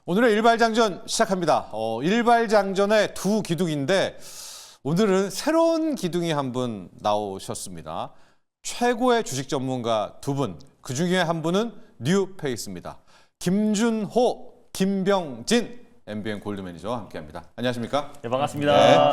오늘의 일발장전 시작합니다. 일발장전의 두 기둥인데 오늘은 새로운 기둥이 한 분 나오셨습니다. 최고의 주식 전문가 두 분, 그 중에 한 분은 뉴페이스입니다. 김준호, 김병진 MBN 골드 매니저와 함께합니다. 안녕하십니까? 네, 반갑습니다. 네.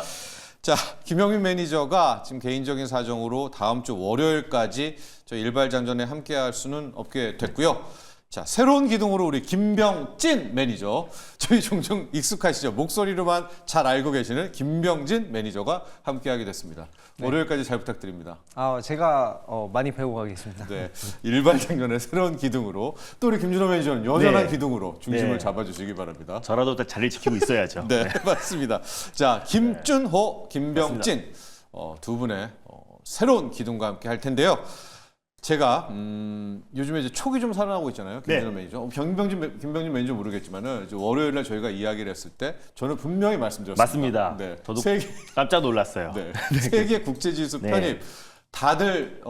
자, 김영민 매니저가 지금 개인적인 사정으로 다음 주 월요일까지 저희 일발장전에 함께할 수는 없게 됐고요. 자, 새로운 기둥으로 우리 김병진 매니저, 저희 종종 익숙하시죠? 목소리로만 잘 알고 계시는 김병진 매니저가 함께하게 됐습니다. 네. 월요일까지 잘 부탁드립니다. 제가 많이 배우고 가겠습니다. 네, 일발장전의 새로운 기둥으로 또 우리 김준호 매니저는 여전한 기둥으로 중심을 잡아주시기 바랍니다. 저라도 자리를 지키고 있어야죠. 네, 맞습니다. 자, 김준호, 김병진 두 분의 새로운 기둥과 함께 할 텐데요. 제가 요즘에 이제 촉이 좀 살아나고 있잖아요. 김준호 매니저. 김병진 매니저 모르겠지만은 월요일날 저희가 이야기를 했을 때 저는 분명히 말씀드렸습니다. 맞습니다. 네. 저도 깜짝 놀랐어요. 네. 세계 국제지수 편입 다들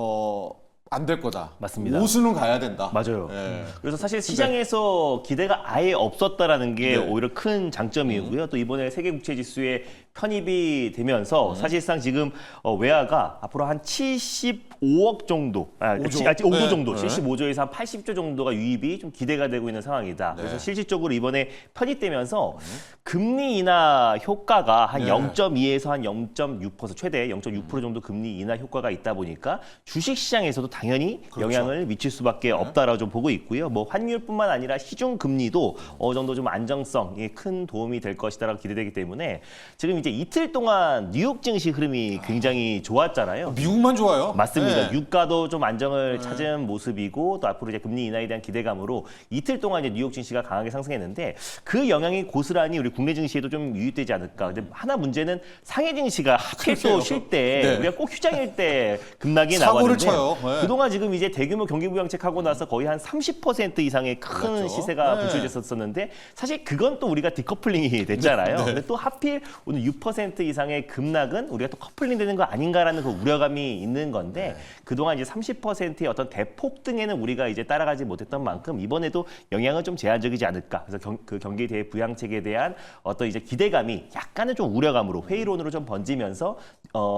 안 될 거다. 맞습니다. 우수는 가야 된다. 맞아요. 네. 그래서 사실 시장에서 기대가 아예 없었다라는 게 오히려 큰 장점이고요. 또 이번에 세계 국채 지수에 편입이 되면서 사실상 지금 외화가 앞으로 한 75억 정도, 5조 정도, 75조에서 한 80조 정도가 유입이 좀 기대가 되고 있는 상황이다. 그래서 실질적으로 이번에 편입되면서 금리 인하 효과가 한 0.2에서 한 0.6%, 최대 0.6% 정도 금리 인하 효과가 있다 보니까 주식 시장에서도 당연히 영향을 미칠 수밖에 없다라고 좀 보고 있고요. 뭐 환율뿐만 아니라 시중 금리도 어느 정도 좀 안정성에 큰 도움이 될 것이다라고 기대되기 때문에 지금 이제 이틀 동안 뉴욕 증시 흐름이 굉장히 좋았잖아요. 미국만 좋아요. 맞습니다. 유가도 좀 안정을 찾은 모습이고 또 앞으로 이제 금리 인하에 대한 기대감으로 이틀 동안 이제 뉴욕 증시가 강하게 상승했는데 그 영향이 고스란히 우리 국내 증시에도 좀 유입되지 않을까. 근데 하나 문제는 상해 증시가 하필 또 쉴 때 우리가 꼭 휴장일 때 급락이 나왔는데 쳐요. 그동안 지금 이제 대규모 경기 부양책하고 나서 거의 한 30% 이상의 큰 시세가 분출됐었는데 사실 그건 또 우리가 디커플링이 됐잖아요. 근데 또 하필 오늘 6% 이상의 급락은 우리가 또 커플링 되는 거 아닌가라는 그 우려감이 있는 건데 그동안 이제 30%의 어떤 대폭등에는 우리가 이제 따라가지 못했던 만큼 이번에도 영향은 좀 제한적이지 않을까. 그래서 그 경기 대 부양책에 대한 어떤 이제 기대감이 약간은 좀 우려감으로 회의론으로 좀 번지면서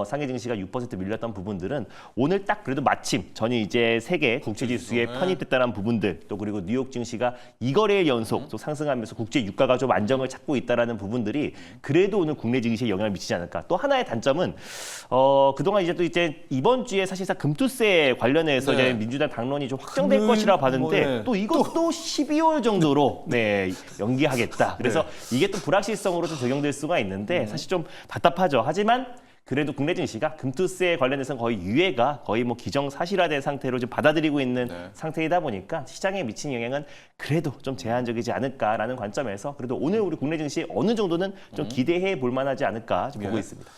상해 증시가 6% 밀렸던 부분들은 오늘 딱 그래도 마침 전이 이제 세계 국채 지수에 편입됐다는 부분들 또 그리고 뉴욕 증시가 2거래일 연속 또 상승하면서 국제 유가가 좀 안정을 찾고 있다라는 부분들이 그래도 오늘 국내 증시에 영향을 미치지 않을까. 또 하나의 단점은 그동안 이제 또 이제 이번 주에 사실상 금투세 관련해서 이제 민주당 당론이 좀 확정될 것이라 봤는데 또 이것도 12월 정도로 연기하겠다. 그래서 이게 또 불확실성으로 좀 적용될 수가 있는데 사실 좀 답답하죠. 하지만 그래도 국내 증시가 금투세 관련해서는 거의 유예가 거의 뭐 기정사실화된 상태로 좀 받아들이고 있는 상태이다 보니까 시장에 미친 영향은 그래도 좀 제한적이지 않을까라는 관점에서 그래도 오늘 우리 국내 증시 어느 정도는 좀 기대해 볼 만하지 않을까 좀 보고 있습니다.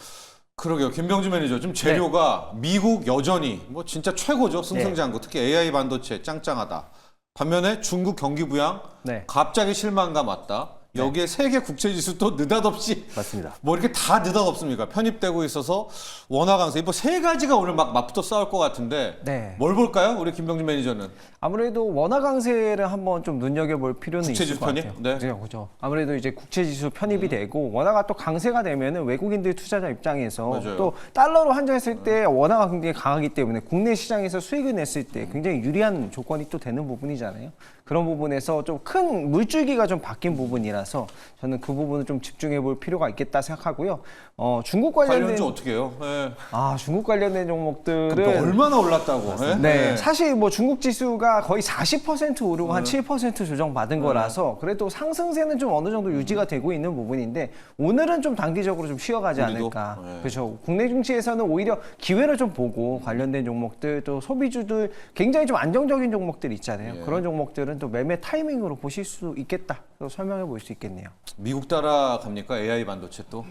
그러게요. 김병진 매니저. 지금 재료가 미국 여전히 뭐 진짜 최고죠. 승승장구. 특히 AI 반도체 짱짱하다. 반면에 중국 경기 부양 갑자기 실망감 왔다. 여기에 세계 국채지수 또 느닷없이 맞습니다. 뭐 이렇게 다 느닷없습니까? 편입되고 있어서 원화 강세. 뭐 세 가지가 오늘 막 맞붙어 싸울 것 같은데 뭘 볼까요? 우리 김병진 매니저는. 아무래도 원화 강세를 한번 좀 눈여겨볼 필요는 있을 것 같아요. 그렇죠. 아무래도 이제 국채지수 편입이 되고 원화가 또 강세가 되면은 외국인들 투자자 입장에서 또 달러로 환전했을 때 원화가 굉장히 강하기 때문에 국내 시장에서 수익을 냈을 때 굉장히 유리한 조건이 또 되는 부분이잖아요. 그런 부분에서 좀 큰 물줄기가 좀 바뀐 부분이라서 저는 그 부분을 좀 집중해 볼 필요가 있겠다 생각하고요. 중국 관련된 관련주 어떻게 해요? 중국 관련된 종목들은 얼마나 올랐다고? 사실 뭐 중국 지수가 거의 40% 오르고 한 7% 조정 받은 거라서 그래도 상승세는 좀 어느 정도 유지가 되고 있는 부분인데 오늘은 좀 단기적으로 좀 쉬어가지 않을까. 그렇죠. 국내 증시에서는 오히려 기회를 좀 보고 관련된 종목들 또 소비주들 굉장히 좀 안정적인 종목들 있잖아요. 그런 종목들은 또 매매 타이밍으로 보실 수 있겠다. 설명해 볼 수 있겠네요. 미국 따라갑니까? AI 반도체 또?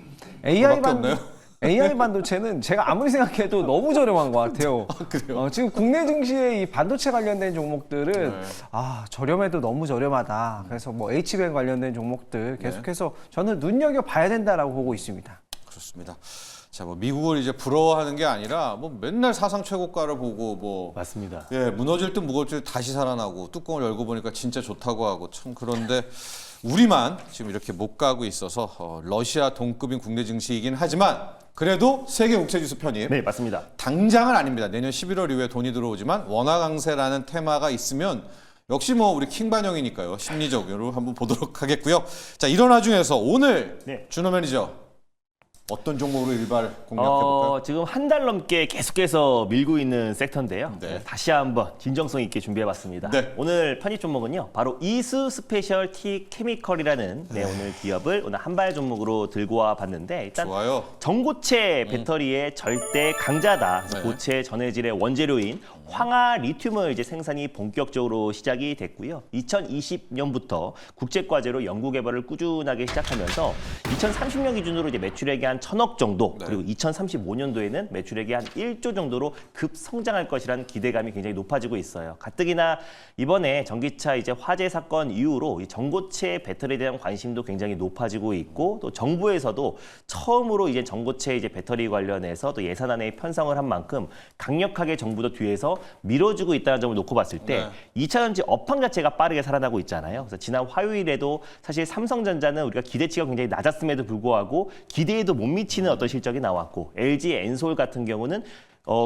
AI 반도체는 제가 아무리 생각해도 너무 저렴한 것 같아요. 그래요? 지금 국내 증시의 이 반도체 관련된 종목들은 저렴해도 너무 저렴하다. 그래서 뭐 H뱅 관련된 종목들 계속해서 저는 눈여겨봐야 된다라고 보고 있습니다. 그렇습니다. 자, 뭐 미국을 이제 부러워하는 게 아니라 뭐 맨날 사상 최고가를 보고 뭐 맞습니다. 무너질 듯 무거울 듯 다시 살아나고 뚜껑을 열고 보니까 진짜 좋다고 하고 참 그런데 우리만 지금 이렇게 못 가고 있어서 러시아 동급인 국내 증시이긴 하지만 그래도 세계 국채지수 편입. 네, 맞습니다. 당장은 아닙니다. 내년 11월 이후에 돈이 들어오지만 원화 강세라는 테마가 있으면 역시 뭐 우리 킹반영이니까요. 심리적으로 한번 보도록 하겠고요. 자, 이런 와중에서 오늘 준호 매니저 어떤 종목으로 일발 공략해볼까요? 지금 한 달 넘게 계속해서 밀고 있는 섹터인데요. 네. 다시 한번 진정성 있게 준비해봤습니다. 네. 오늘 편입 종목은요. 바로 이수 스페셜티 케미컬이라는 오늘 기업을 오늘 한발 종목으로 들고 와봤는데 일단 좋아요. 전고체 배터리의 절대 강자다. 그래서 네. 고체 전해질의 원재료인 황화 리튬을 이제 생산이 본격적으로 시작이 됐고요. 2020년부터 국제과제로 연구 개발을 꾸준하게 시작하면서 2030년 기준으로 이제 매출액이 한 1,000억 정도, 그리고 2035년도에는 매출액이 한 1조 정도로 급성장할 것이라는 기대감이 굉장히 높아지고 있어요. 가뜩이나 이번에 전기차 이제 화재 사건 이후로 이 전고체 배터리에 대한 관심도 굉장히 높아지고 있고, 또 정부에서도 처음으로 이제 전고체 이제 배터리 관련해서 또 예산안에 편성을 한 만큼 강력하게 정부도 뒤에서 밀어주고 있다는 점을 놓고 봤을 때 2차 전지 업황 자체가 빠르게 살아나고 있잖아요. 그래서 지난 화요일에도 사실 삼성전자는 우리가 기대치가 굉장히 낮았음에도 불구하고 기대에도 못 미치는 어떤 실적이 나왔고, LG 엔솔 같은 경우는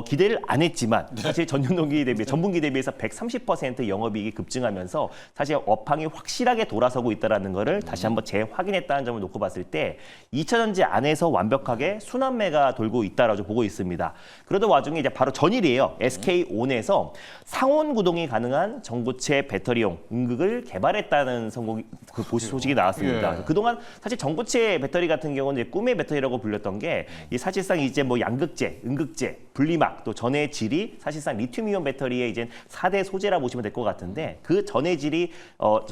기대를 안 했지만 사실 전년동기 대비, 전분기 대비해서 130% 영업이익이 급증하면서 사실 업황이 확실하게 돌아서고 있다는 것을 다시 한번 재확인했다는 점을 놓고 봤을 때 2차 전지 안에서 완벽하게 순환매가 돌고 있다라고 보고 있습니다. 그러던 와중에 이제 바로 전일이에요. SK온에서 상온 구동이 가능한 전고체 배터리용 응극을 개발했다는 소식이 나왔습니다. 예. 그동안 사실 전고체 배터리 같은 경우는 이제 꿈의 배터리라고 불렸던 게 이 사실상 이제 뭐 양극재, 음극재, 분리막, 또 전해 질이 사실상 리튬이온 배터리의 이제 4대 소재라 보시면 될 것 같은데, 그 전해 질이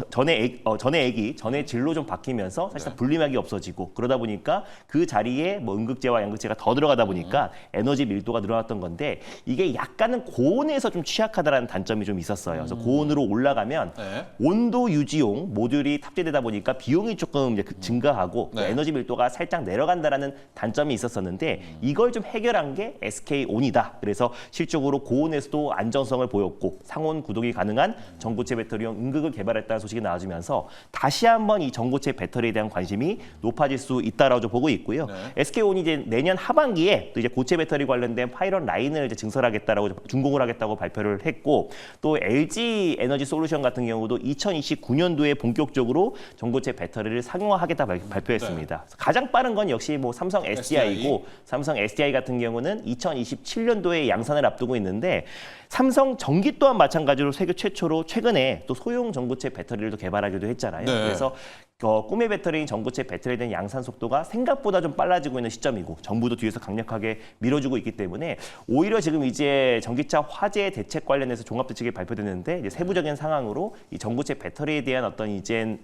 전해 질로 좀 바뀌면서 사실상 분리막이 없어지고, 그러다 보니까 그 자리에 뭐 음극재와 양극재가 더 들어가다 보니까 에너지 밀도가 늘어났던 건데, 이게 약간은 고온에서 좀 취약하다라는 단점이 좀 있었어요. 그래서 고온으로 올라가면 온도 유지용 모듈이 탑재되다 보니까 비용이 조금 이제 증가하고 또 에너지 밀도가 살짝 내려간다라는 단점이 있었었는데, 이걸 좀 해결한 게 SK온이다. 그래서 실적으로 고온에서도 안정성을 보였고 상온 구동이 가능한 전고체 배터리용 응극을 개발했다는 소식이 나와주면서 다시 한번 이 전고체 배터리에 대한 관심이 높아질 수 있다라고 보고 있고요. SK온이 이제 내년 하반기에 또 이제 고체 배터리 관련된 파일럿 라인을 이제 증설하겠다라고 준공을 하겠다고 발표를 했고, 또 LG 에너지 솔루션 같은 경우도 2029년도에 본격적으로 전고체 배터리를 상용화하겠다 발표했습니다. 가장 빠른 건 역시 뭐 삼성 SDI고, 삼성 SDI 같은 경우는 2027년도에 양산을 앞두고 있는데, 삼성 전기 또한 마찬가지로 세계 최초로 최근에 또 소형 전고체 배터리를 또 개발하기도 했잖아요. 그래서 꿈의 배터리인 전고체 배터리에 대한 양산 속도가 생각보다 좀 빨라지고 있는 시점이고, 정부도 뒤에서 강력하게 밀어주고 있기 때문에 오히려 지금 이제 전기차 화재 대책 관련해서 종합대책이 발표됐는데, 이제 세부적인 상황으로 이 전고체 배터리에 대한 어떤 이제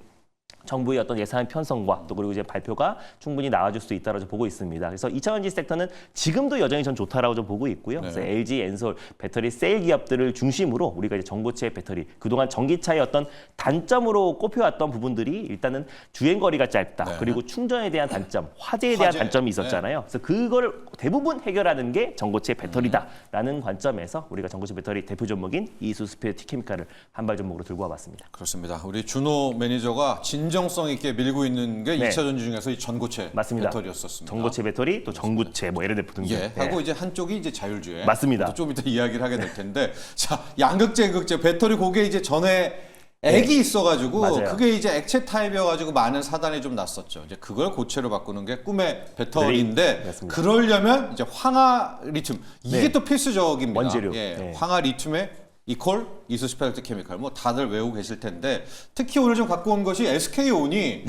정부의 어떤 예산 편성과 또 그리고 이제 발표가 충분히 나와줄 수 있다라고 보고 있습니다. 그래서 2차 전지 섹터는 지금도 여전히 전 좋다라고 좀 보고 있고요. 그래서 LG 엔솔 배터리 셀 기업들을 중심으로 우리가 이제 전고체 배터리, 그동안 전기차의 어떤 단점으로 꼽혀왔던 부분들이 일단은 주행 거리가 짧다. 그리고 충전에 대한 단점, 화재에 대한 단점이 있었잖아요. 그래서 그걸 대부분 해결하는 게 전고체 배터리다라는 관점에서 우리가 전고체 배터리 대표 종목인 이수 스페셜티 케미칼을 한발 종목으로 들고 와봤습니다. 그렇습니다. 우리 준호 매니저가 진정성 있게 밀고 있는 게 2차 전지 중에서 이 전고체 맞습니다. 배터리였었습니다. 전고체 배터리, 또 전구체, 뭐 예를 들어 등등. 하고 이제 한쪽이 이제 자율주행. 맞습니다. 좀 이따 이야기를 하게 될 텐데, 자, 양극재, 극재 배터리 그게 이제 전에 액이 있어가지고 그게 이제 액체 타입이어가지고 많은 사단이 좀 났었죠. 이제 그걸 고체로 바꾸는 게 꿈의 배터리인데, 그러려면 이제 황화 리튬 이게 또 필수적입니다. 원재료. 황화 리튬에 이퀄 이수 스페셜티 케미칼, 뭐 다들 외우고 계실 텐데, 특히 오늘 좀 갖고 온 것이 SK온이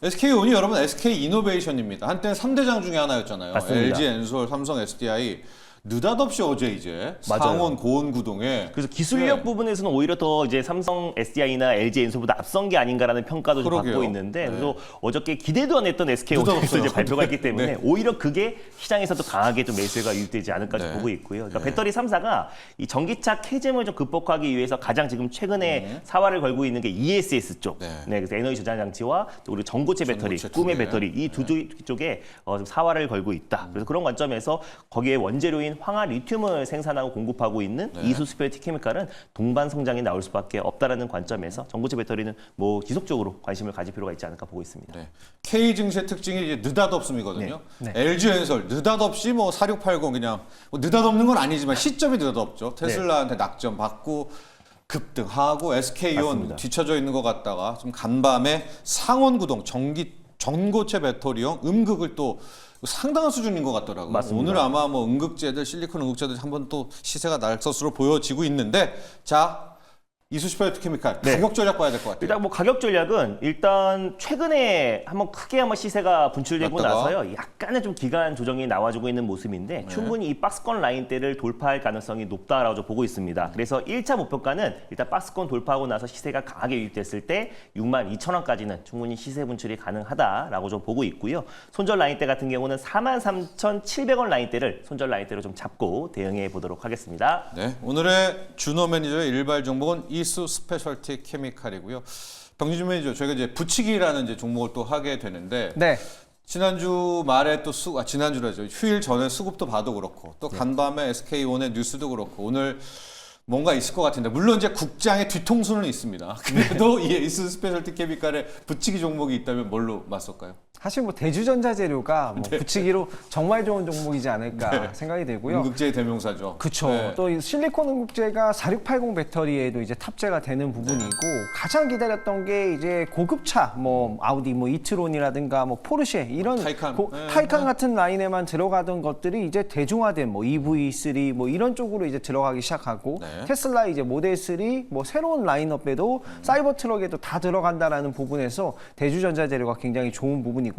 SK온이 여러분 SK 이노베이션입니다. 한때는 3대장 중에 하나였잖아요. 맞습니다. LG 엔솔, 삼성 SDI. 느닷없이 어제 이제 상온 고온 구동에, 그래서 기술력 부분에서는 오히려 더 이제 삼성 SDI나 LG 엔솔보다 앞선 게 아닌가라는 평가도 좀 받고 있는데, 그래서 어저께 기대도 안 했던 SK온에서 이제 발표가 있기 때문에 오히려 그게 시장에서도 강하게 좀 매수가 유입되지 않을까 좀 보고 있고요. 그러니까 배터리 3사가 이 전기차 캐즘을 좀 극복하기 위해서 가장 지금 최근에 사활을 걸고 있는 게 ESS 쪽, 그래서 에너지 저장 장치와 또 우리 전고체 배터리, 꿈의 배터리 이 두 쪽에 좀 사활을 걸고 있다. 그래서 그런 관점에서 거기에 원재료인 종목인 황화 리튬을 생산하고 공급하고 있는 이수 스페셜티 케미칼은 동반 성장이 나올 수밖에 없다라는 관점에서 전고체 배터리는 뭐 지속적으로 관심을 가질 필요가 있지 않을까 보고 있습니다. 네. K 증시의 특징이 이제 느닷없음이거든요. LG엔솔 느닷없이 뭐 4680 그냥 뭐 느닷없는 건 아니지만 시점이 느닷없죠. 테슬라한테 낙점 받고 급등하고 SK온 뒤쳐져 있는 것 같다가 좀 간밤에 상온구동 전고체 배터리용 음극을 또 상당한 수준인 것 같더라고요. 맞습니다. 오늘 아마 뭐 음극재들 실리콘 음극재들 한번 또 시세가 날 것으로 보여지고 있는데 자 이수 스페셜티 케미칼 가격 전략 봐야 될 것 같아요. 일단 뭐 가격 전략은 일단 최근에 크게 한번 시세가 분출되고 나서요. 약간의 좀 기간 조정이 나와주고 있는 모습인데 충분히 이 박스권 라인대를 돌파할 가능성이 높다라고 저 보고 있습니다. 그래서 1차 목표가는 일단 박스권 돌파하고 나서 시세가 강하게 유입됐을 때 62,000원까지는 충분히 시세 분출이 가능하다라고 좀 보고 있고요. 손절 라인대 같은 경우는 43,700원 라인대를 손절 라인대로 좀 잡고 대응해 보도록 하겠습니다. 네, 오늘의 준호 매니저의 일발 종목은 이수 스페셜티 케미칼이고요. 병진주 매니저, 저희가 이제 붙이기라는 이제 종목을 또 하게 되는데 지난주 말에 또 지난주라죠. 휴일 전에 수급도 봐도 그렇고 또 간밤에 SK온의 뉴스도 그렇고 오늘 뭔가 있을 것 같은데 물론 이제 국장의 뒤통수는 있습니다. 그래도 이 이수 스페셜티 케미칼에 붙이기 종목이 있다면 뭘로 맞설까요? 사실 뭐 대주전자재료가 뭐 붙이기로 정말 좋은 종목이지 않을까 생각이 되고요. 음극재의 대명사죠. 그렇죠. 또 이 실리콘 음극재가 4680 배터리에도 이제 탑재가 되는 부분이고 가장 기다렸던 게 이제 고급차 뭐 아우디 뭐 이트론이라든가 뭐 포르쉐 이런 타이칸 같은 라인에만 들어가던 것들이 이제 대중화된 뭐 EV3 뭐 이런 쪽으로 이제 들어가기 시작하고 테슬라 이제 모델 3 뭐 새로운 라인업에도 사이버 트럭에도 다 들어간다라는 부분에서 대주전자재료가 굉장히 좋은 부분이고요.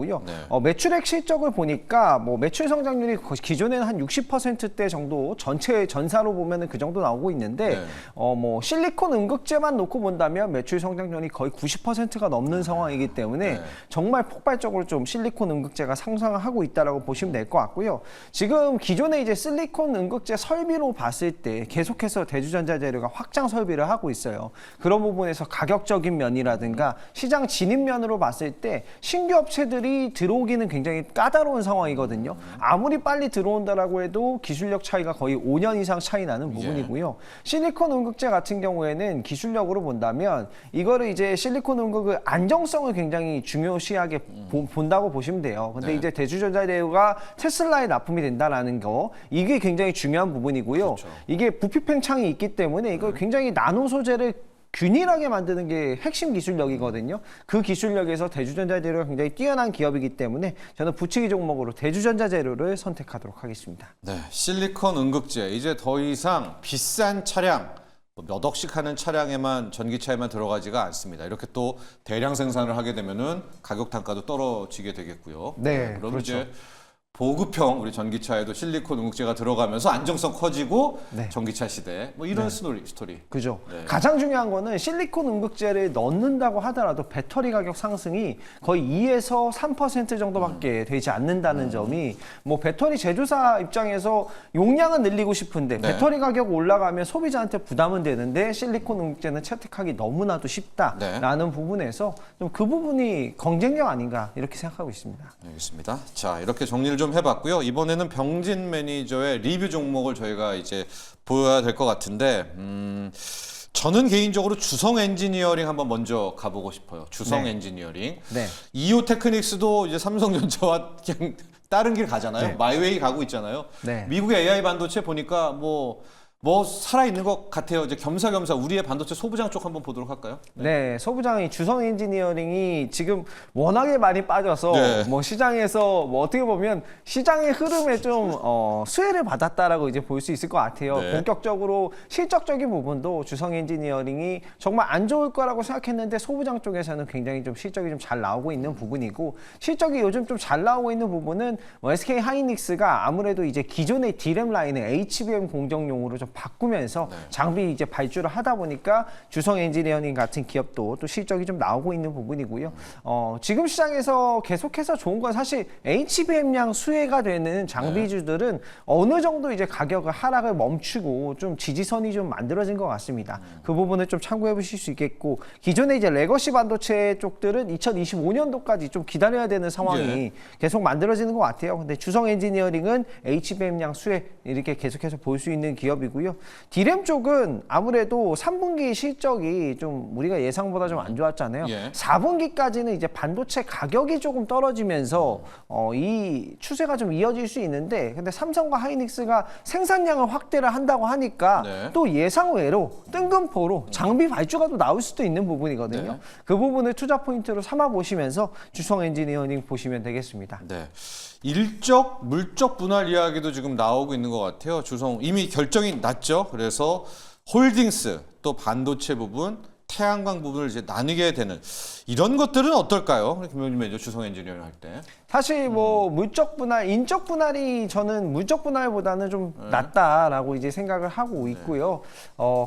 매출액 실적을 보니까 뭐 매출 성장률이 기존에는 한 60%대 정도 전체 전사로 보면은 그 정도 나오고 있는데 뭐 실리콘 음극재만 놓고 본다면 매출 성장률이 거의 90%가 넘는 상황이기 때문에 정말 폭발적으로 좀 실리콘 음극재가 상승을 하고 있다라고 보시면 될 것 같고요. 지금 기존에 이제 실리콘 음극재 설비로 봤을 때 계속해서 대주전자재료가 확장 설비를 하고 있어요. 그런 부분에서 가격적인 면이라든가 시장 진입 면으로 봤을 때 신규 업체들이 들어오기는 굉장히 까다로운 상황이거든요. 아무리 빨리 들어온다라고 해도 기술력 차이가 거의 5년 이상 차이 나는 부분이고요. 실리콘 음극재 같은 경우에는 기술력으로 본다면 이거를 이제 실리콘 음극의 안정성을 굉장히 중요시하게 본다고 보시면 돼요. 근데 이제 대주전자재료가 테슬라에 납품이 된다라는 거 이게 굉장히 중요한 부분이고요. 이게 부피 팽창이 있기 때문에 이걸 굉장히 나노 소재를 균일하게 만드는 게 핵심 기술력이거든요. 그 기술력에서 대주전자재료가 굉장히 뛰어난 기업이기 때문에 저는 붙이기 종목으로 대주전자재료를 선택하도록 하겠습니다. 네, 실리콘 음극재 이제 더 이상 비싼 차량 몇 억씩 하는 차량에만 전기차에만 들어가지가 않습니다. 이렇게 또 대량 생산을 하게 되면은 가격 단가도 떨어지게 되겠고요. 네, 그럼 그렇죠. 이제 보급형 우리 전기차에도 실리콘 음극재가 들어가면서 안정성 커지고 전기차 시대 뭐 이런 스토리. 그죠. 가장 중요한 거는 실리콘 음극재를 넣는다고 하더라도 배터리 가격 상승이 거의 2에서 3% 정도밖에 되지 않는다는 점이 뭐 배터리 제조사 입장에서 용량은 늘리고 싶은데 배터리 가격 올라가면 소비자한테 부담은 되는데 실리콘 음극재는 채택하기 너무나도 쉽다라는 부분에서 좀 그 부분이 경쟁력 아닌가 이렇게 생각하고 있습니다. 알겠습니다. 자, 이렇게 정리를 좀 해봤고요. 이번에는 병진 매니저의 리뷰 종목을 저희가 이제 보여야 될 것 같은데 저는 개인적으로 주성 엔지니어링 한번 먼저 가보고 싶어요. 주성 엔지니어링. 이오 테크닉스도 이제 삼성전자와 그냥 다른 길 가잖아요. 마이웨이 가고 있잖아요. 미국의 AI 반도체 보니까 뭐 살아있는 것 같아요. 이제 겸사겸사 우리의 반도체 소부장 쪽 한번 보도록 할까요? 네, 소부장이 주성 엔지니어링이 지금 워낙에 많이 빠져서 뭐 시장에서 뭐 어떻게 보면 시장의 흐름에 좀 수혜를 받았다라고 이제 볼 수 있을 것 같아요. 본격적으로 실적적인 부분도 주성 엔지니어링이 정말 안 좋을 거라고 생각했는데 소부장 쪽에서는 굉장히 좀 실적이 좀 잘 나오고 있는 부분이고 실적이 요즘 좀 잘 나오고 있는 부분은 뭐 SK 하이닉스가 아무래도 이제 기존의 D램 라인을 HBM 공정용으로 좀 바꾸면서 장비 이제 발주를 하다 보니까 주성 엔지니어링 같은 기업도 또 실적이 좀 나오고 있는 부분이고요. 지금 시장에서 계속해서 좋은 건 사실 HBM량 수혜가 되는 장비주들은 어느 정도 이제 가격을 하락을 멈추고 좀 지지선이 좀 만들어진 것 같습니다. 그 부분을 좀 참고해 보실 수 있겠고, 기존의 이제 레거시 반도체 쪽들은 2025년도까지 좀 기다려야 되는 상황이 계속 만들어지는 것 같아요. 근데 주성 엔지니어링은 HBM량 수혜 이렇게 계속해서 볼 수 있는 기업이고요. D램 쪽은 아무래도 3분기 실적이 좀 우리가 예상보다 좀 안 좋았잖아요. 4분기까지는 이제 반도체 가격이 조금 떨어지면서 이 추세가 좀 이어질 수 있는데, 근데 삼성과 하이닉스가 생산량을 확대를 한다고 하니까 또 예상 외로 뜬금포로 장비 발주가 또 나올 수도 있는 부분이거든요. 그 부분을 투자 포인트로 삼아 보시면서 주성 엔지니어링 보시면 되겠습니다. 네. 일적, 물적 분할 이야기도 지금 나오고 있는 것 같아요. 주성 이미 결정이 났죠. 그래서 홀딩스, 또 반도체 부분, 태양광 부분을 이제 나누게 되는 이런 것들은 어떨까요? 김병준 매니저 주성 엔지니어링 할 때. 사실 뭐 물적 분할, 인적 분할이 저는 물적 분할보다는 좀 낫다라고 이제 생각을 하고 있고요.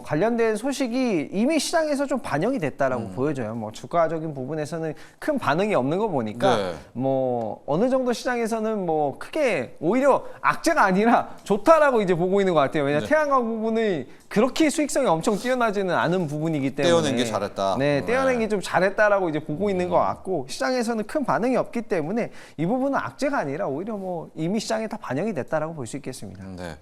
관련된 소식이 이미 시장에서 좀 반영이 됐다라고 보여져요. 뭐 주가적인 부분에서는 큰 반응이 없는 거 보니까 뭐 어느 정도 시장에서는 뭐 크게 오히려 악재가 아니라 좋다라고 이제 보고 있는 것 같아요. 왜냐하면 태양광 부분이 그렇게 수익성이 엄청 뛰어나지는 않은 부분이기 때문에 떼어낸 게 잘했다. 네, 떼어낸 게 좀 잘했다라고 이제 보고 있는 것 같고, 시장에서는 큰 반응이 없기 때문에 이 부분은 악재가 아니라 오히려 뭐 이미 시장에 다 반영이 됐다라고 볼 수 있겠습니다. 네.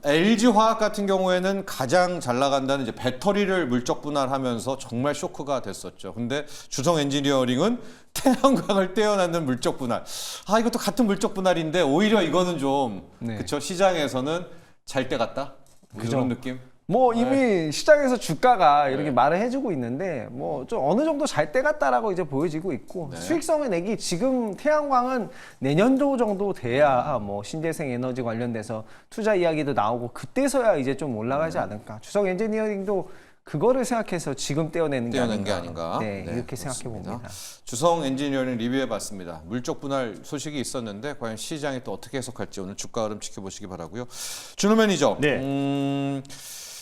LG화학 같은 경우에는 가장 잘 나간다는 이제 배터리를 물적 분할하면서 정말 쇼크가 됐었죠. 근데 주성 엔지니어링은 태양광을 떼어내는 물적 분할. 아, 이것도 같은 물적 분할인데 오히려 이거는 좀 그쵸, 시장에서는 잘 때 같다. 뭐 이런 느낌. 뭐 이미 시장에서 주가가 이렇게 말을 해주고 있는데 뭐 좀 어느 정도 잘 때 같다라고 이제 보여지고 있고, 수익성을 내기 지금 태양광은 내년도 정도 돼야 뭐 신재생 에너지 관련돼서 투자 이야기도 나오고 그때서야 이제 좀 올라가지 않을까. 주성 엔지니어링도 그거를 생각해서 지금 떼어낸 게 아닌가. 네, 이렇게 생각해 봅니다. 주성 엔지니어링 리뷰해봤습니다. 물적 분할 소식이 있었는데 과연 시장이 또 어떻게 해석할지 오늘 주가 흐름 지켜보시기 바라고요. 준호 매니저.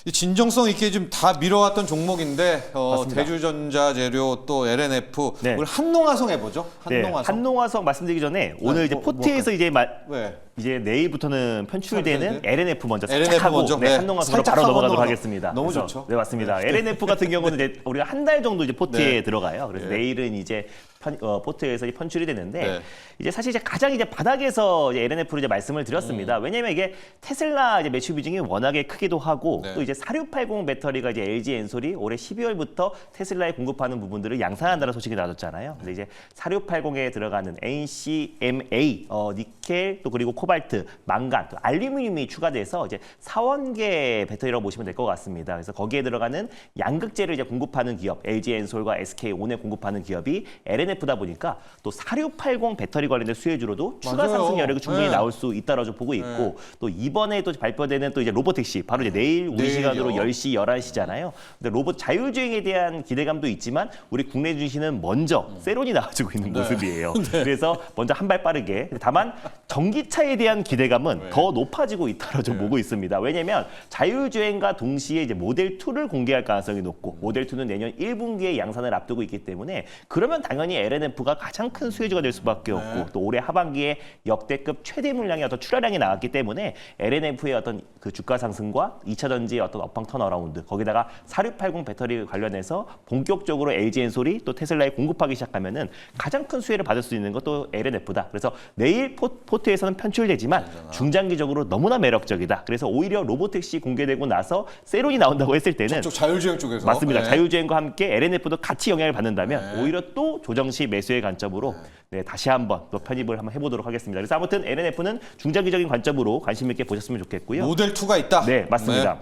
이 진정성 있게 좀 다 밀어왔던 종목인데 대주전자 재료 또 LNF 오늘 한농화성 해보죠. 한농화성. 한농화성 말씀드리기 전에 오늘 이제 포트에서 이제 내일부터는 편출되는 LNF 먼저 살짝 하고 한농화성으로 바로 넘어가도록 하겠습니다. 너무 좋죠. 네, 맞습니다. LNF 같은 경우는 이제 우리가 한 달 정도 이제 포트에 들어가요. 그래서 내일은 이제 포트에서 편출이 되는데 이제 사실 이제 가장 이제 바닥에서 이제 LNF로 이제 말씀을 드렸습니다. 왜냐면 이게 테슬라 이제 매출 비중이 워낙에 크기도 하고 또 이제 4680 배터리가 이제 LG 엔솔이 올해 12월부터 테슬라에 공급하는 부분들을 양산한다는 소식이 나왔잖아요. 그래서 이제 4680에 들어가는 NCMA, 니켈 또 그리고 코발트, 망간, 또 알루미늄이 추가돼서 이제 사원계 배터리라고 보시면 될 것 같습니다. 그래서 거기에 들어가는 양극재를 이제 공급하는 기업, LG 엔솔과 SK온에 공급하는 기업이 LNF다 보니까 또 4680 배터리 관련된 수혜주로도 추가 상승 여력이 충분히 나올 수 있다라고 보고 있고, 또 이번에 또 발표되는 또 이제 로보택시, 바로 이제 내일 우리 시간으로 10시, 11시잖아요. 근데 로봇 자율주행에 대한 기대감도 있지만 우리 국내 주시는 먼저 세론이 나와주고 있는 모습이에요. 그래서 먼저 한 발 빠르게. 다만 전기차에 대한 기대감은 더 높아지고 있다고 좀 보고 있습니다. 왜냐하면 자율주행과 동시에 이제 모델 2를 공개할 가능성이 높고, 모델 2는 내년 1분기에 양산을 앞두고 있기 때문에 그러면 당연히 LNF가 가장 큰 수혜주가 될 수밖에 없고, 또 올해 하반기에 역대급 최대 물량의 어떤 출하량이 나왔기 때문에 LNF의 어떤 그 주가 상승과 2차 전지의 어떤 업황 턴어라운드, 거기다가 4680 배터리 관련해서 본격적으로 LG 엔솔이 또 테슬라에 공급하기 시작하면은 가장 큰 수혜를 받을 수 있는 것도 LNF다. 그래서 내일 포트에서는 편출되지만 중장기적으로 너무나 매력적이다. 그래서 오히려 로보택시 공개되고 나서 세론이 나온다고 했을 때는 자율주행 쪽에서 맞습니다. 자율주행과 함께 LNF도 같이 영향을 받는다면 오히려 또 조정시 매수의 관점으로 다시 한번 또 편입을 한번 해보도록 하겠습니다. 그래서 아무튼 LNF는 중장기적인 관점으로 관심 있게 보셨으면 좋겠고요. 모델 2가 있다. 네, 맞습니다.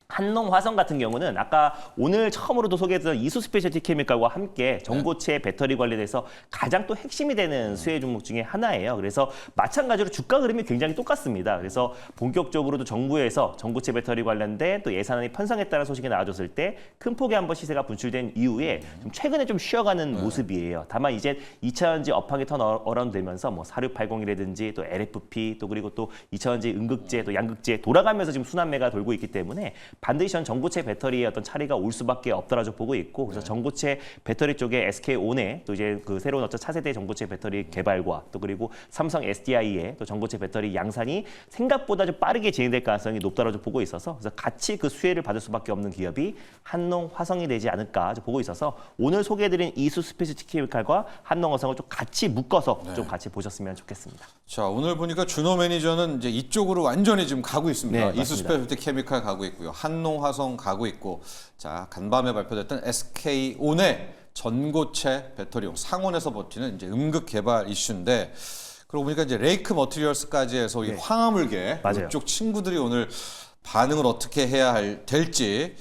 한농 화성 같은 경우는 아까 오늘 처음으로도 소개했던 이수 스페셜티 케미칼과 함께 전고체 배터리 관련해서 가장 또 핵심이 되는 수혜 종목 중에 하나예요. 그래서 마찬가지로 주가 흐름이 굉장히 똑같습니다. 그래서 본격적으로도 정부에서 전고체 배터리 관련된 또 예산안이 편성했다는 소식이 나와줬을 때 큰 폭의 한번 시세가 분출된 이후에 좀 최근에 좀 쉬어가는 모습이에요. 다만 이제 2차전지 업황이 턴 어라운드 되면서 뭐 4680이라든지 또 LFP 또 그리고 또 2차전지 음극재 또 양극재 돌아가면서 지금 순환매가 돌고 있기 때문에 반드시 전 전고체 배터리의 어떤 차례가 올 수밖에 없다라고 보고 있고 그래서 전고체 배터리 쪽에 SK온의 또 이제 그 새로운 어떤 차세대 전고체 배터리 개발과 또 그리고 삼성 SDI의 또 전고체 배터리 양산이 생각보다 좀 빠르게 진행될 가능성이 높다라고 보고 있어서 그래서 같이 그 수혜를 받을 수밖에 없는 기업이 한농 화성이 되지 않을까 보고 있어서 오늘 소개해드린 이수 스페셜티 케미칼과 한농 화성을 좀 같이 묶어서 좀 같이 보셨으면 좋겠습니다. 자, 오늘 보니까 준호 매니저는 이제 이쪽으로 완전히 지금 가고 있습니다. 네, 이수 스페셜티 케미칼 가고 있고요. 한농 화성 가고 있고, 자, 간밤에 발표됐던 SK온의 전고체 배터리용 상온에서 버티는 이제 음극 개발 이슈인데, 그러고 보니까 이제 레이크 머티리얼스까지 해서 이 황화물계 맞아요. 이쪽 친구들이 오늘 반응을 어떻게 해야 될지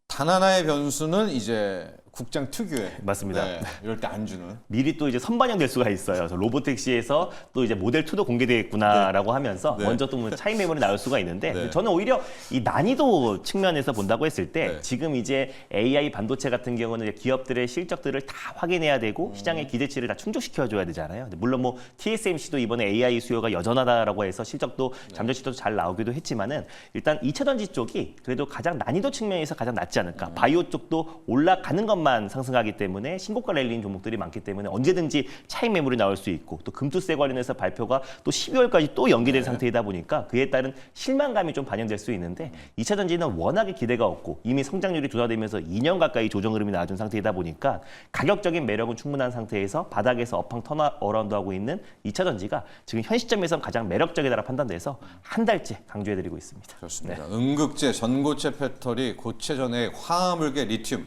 단 하나의 변수는 이제 국장 특유의 맞습니다. 네, 이럴 때 안 주는 미리 또 이제 선반영될 수가 있어요. 그래서 로보택시에서 또 이제 모델 2도 공개되겠구나라고 하면서 먼저 또 차익 매물이 나올 수가 있는데 저는 오히려 이 난이도 측면에서 본다고 했을 때 지금 이제 AI 반도체 같은 경우는 이제 기업들의 실적들을 다 확인해야 되고 시장의 기대치를 다 충족시켜줘야 되잖아요. 물론 뭐 TSMC도 이번에 AI 수요가 여전하다라고 해서 실적도 잠재치도 잘 나오기도 했지만은 일단 2차 전지 쪽이 그래도 가장 난이도 측면에서 가장 낫지 않을까. 바이오 쪽도 올라가는 것만 상승하기 때문에 신고가 랠리인 종목들이 많기 때문에 언제든지 차익 매물이 나올 수 있고 또 금투세 관련해서 발표가 또 12월까지 또 연기된 상태이다 보니까 그에 따른 실망감이 좀 반영될 수 있는데 2차 전지는 워낙에 기대가 없고 이미 성장률이 둔화되면서 2년 가까이 조정 흐름이 나와준 상태이다 보니까 가격적인 매력은 충분한 상태에서 바닥에서 업황 턴 어라운드하고 있는 2차 전지가 지금 현 시점에서 가장 매력적이다라 판단돼서 한 달째 강조해드리고 있습니다. 그렇습니다. 음극재, 전고체 배터리, 고체 전해, 화물계, 리튬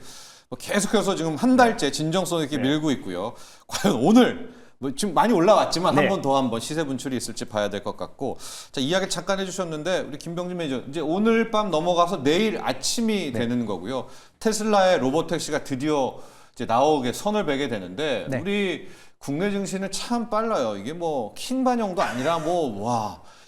계속해서 지금 한 달째 진정성 있게 밀고 있고요. 과연 오늘 뭐 지금 많이 올라왔지만 한 번 더 한번 시세 분출이 있을지 봐야 될 것 같고 자 이야기 잠깐 해주셨는데 우리 김병진 매니저 이제 오늘 밤 넘어가서 내일 아침이 되는 거고요. 테슬라의 로보택시가 드디어 이제 나오게 선을 베게 되는데 우리 국내 증시는 참 빨라요. 이게 뭐 킹 반영도 아니라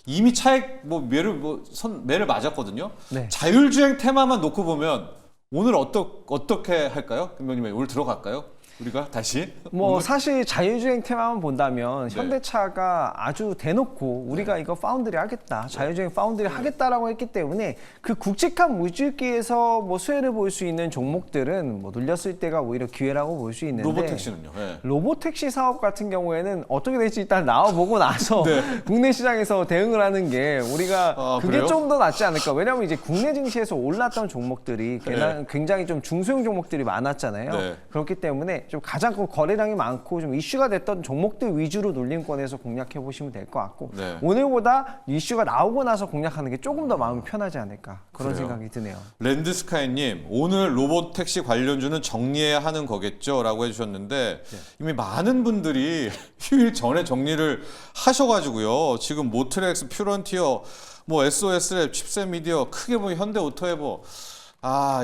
이미 차익 매를 맞았거든요. 자율주행 테마만 놓고 보면 오늘 어떻게 할까요? 김병님 오늘 들어갈까요? 우리가 다시? 뭐 사실 자율주행 테마만 본다면 현대차가 아주 대놓고 우리가 이거 파운드리 하겠다, 자율주행 파운드리 하겠다라고 했기 때문에 그 굵직한 물줄기에서 뭐 수혜를 볼 수 있는 종목들은 뭐 눌렸을 때가 오히려 기회라고 볼 수 있는데 로보택시는요? 로보택시 사업 같은 경우에는 어떻게 될지 일단 나와보고 나서 국내 시장에서 대응을 하는 게 우리가 그게 좀 더 낫지 않을까. 왜냐하면 이제 국내 증시에서 올랐던 종목들이 굉장히 좀 중소형 종목들이 많았잖아요. 그렇기 때문에 좀 가장 거래량이 많고 좀 이슈가 됐던 종목들 위주로 놀림권에서 공략해 보시면 될 것 같고 오늘보다 이슈가 나오고 나서 공략하는 게 조금 더 마음이 편하지 않을까 그런 생각이 드네요. 랜드스카이님 오늘 로보택시 관련주는 정리해야 하는 거겠죠? 라고 해주셨는데 이미 많은 분들이 휴일 전에 정리를 하셔가지고요. 지금 모트렉스, 퓨런티어, 뭐 SOS랩, 칩셋 미디어, 크게 보면 현대오토에버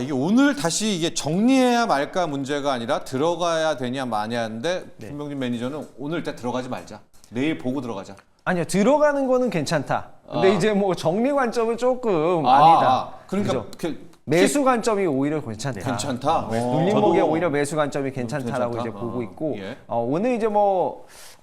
이게 오늘 다시 이게 정리해야 말까 문제가 아니라 들어가야 되냐 마냐인데 김병진 매니저는 오늘 일단 들어가지 말자. 내일 보고 들어가자. 아니요, 들어가는 거는 괜찮다. 근데 이제 뭐 정리 관점은 조금 아니다. 그러니까 매수 관점이 오히려 괜찮다. 괜찮다. 눌림목에 오히려 매수 관점이 괜찮다라고 이제 보고 있고 오늘 이제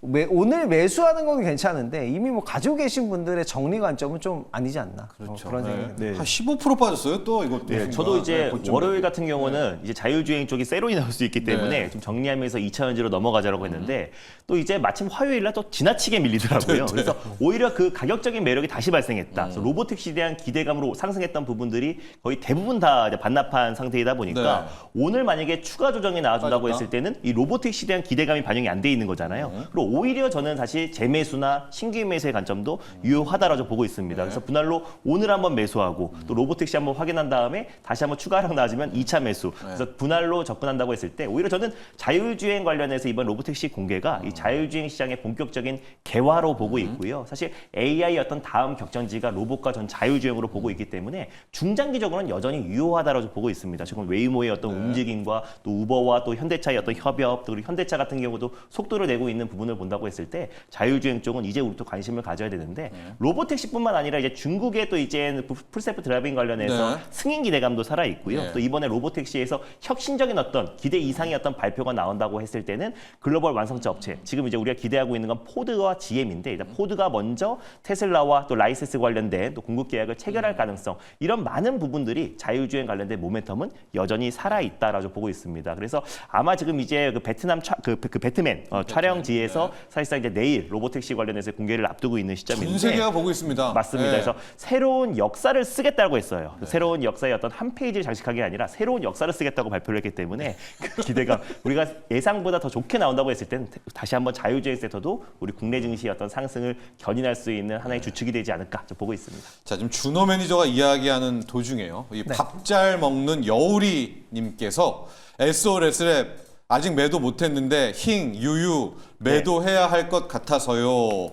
오늘 매수하는 건 괜찮은데 이미 뭐 가지고 계신 분들의 정리 관점은 좀 아니지 않나. 그렇죠. 그런 생각이 한 15% 빠졌어요 또 이것도. 저도 이제 월요일 같은 경우는 이제 자율주행 쪽이 세론이 나올 수 있기 때문에 좀 정리하면서 2차 전지로 넘어가자라고 했는데 또 이제 마침 화요일날 또 지나치게 밀리더라고요. 그래서 오히려 그 가격적인 매력이 다시 발생했다. 그래서 로보택시에 대한 기대감으로 상승했던 부분들이 거의 대부분 다 이제 반납한 상태이다 보니까 오늘 만약에 추가 조정이 나와준다고 했을 때는 이 로보택시에 대한 기대감이 반영이 안 돼 있는 거잖아요. 그리고 오히려 저는 사실 재매수나 신규 매수의 관점도 유효하다라고 보고 있습니다. 그래서 분할로 오늘 한번 매수하고 또 로보택시 한번 확인한 다음에 다시 한번 추가 하락 나와주면 2차 매수. 그래서 분할로 접근한다고 했을 때 오히려 저는 자율주행 관련해서 이번 로보택시 공개가 이 자율주행 시장의 본격적인 개화로 보고 있고요. 사실 AI 어떤 다음 격전지가 로봇과 전 자율주행으로 보고 있기 때문에 중장기적으로는 여전히 여전히 유효하다라고 보고 있습니다. 지금 웨이모의 어떤 움직임과 또 우버와 또 현대차의 어떤 협업, 또 그리고 현대차 같은 경우도 속도를 내고 있는 부분을 본다고 했을 때 자율주행 쪽은 이제 우리도 관심을 가져야 되는데 로보택시뿐만 아니라 이제 중국의 또 이제 풀셀프 드라이빙 관련해서 승인 기대감도 살아 있고요. 또 이번에 로보택시에서 혁신적인 어떤 기대 이상의 어떤 발표가 나온다고 했을 때는 글로벌 완성차 업체, 지금 이제 우리가 기대하고 있는 건 포드와 GM인데 일단 포드가 먼저 테슬라와 또 라이센스 관련된 또 공급 계약을 체결할 가능성, 이런 많은 부분들이 자율주행 관련된 모멘텀은 여전히 살아 있다라고 보고 있습니다. 그래서 아마 지금 이제 그 베트남 그 배트맨 촬영지에서 사실상 이제 내일 로보택시 관련해서 공개를 앞두고 있는 시점인데 전 세계가 보고 있습니다. 맞습니다. 그래서 새로운 역사를 쓰겠다고 했어요. 새로운 역사의 어떤 한 페이지를 장식한 게 아니라 새로운 역사를 쓰겠다고 발표를 했기 때문에 그 기대가 우리가 예상보다 더 좋게 나온다고 했을 때는 다시 한번 자율주행 섹터도 우리 국내 증시의 어떤 상승을 견인할 수 있는 하나의 주축이 되지 않을까 보고 있습니다. 자, 지금 준호 매니저가 이야기하는 도중에요. 이 밥 잘 먹는 여우리 님께서 SOS랩 아직 매도 못했는데 유유 매도해야 할 것 같아서요.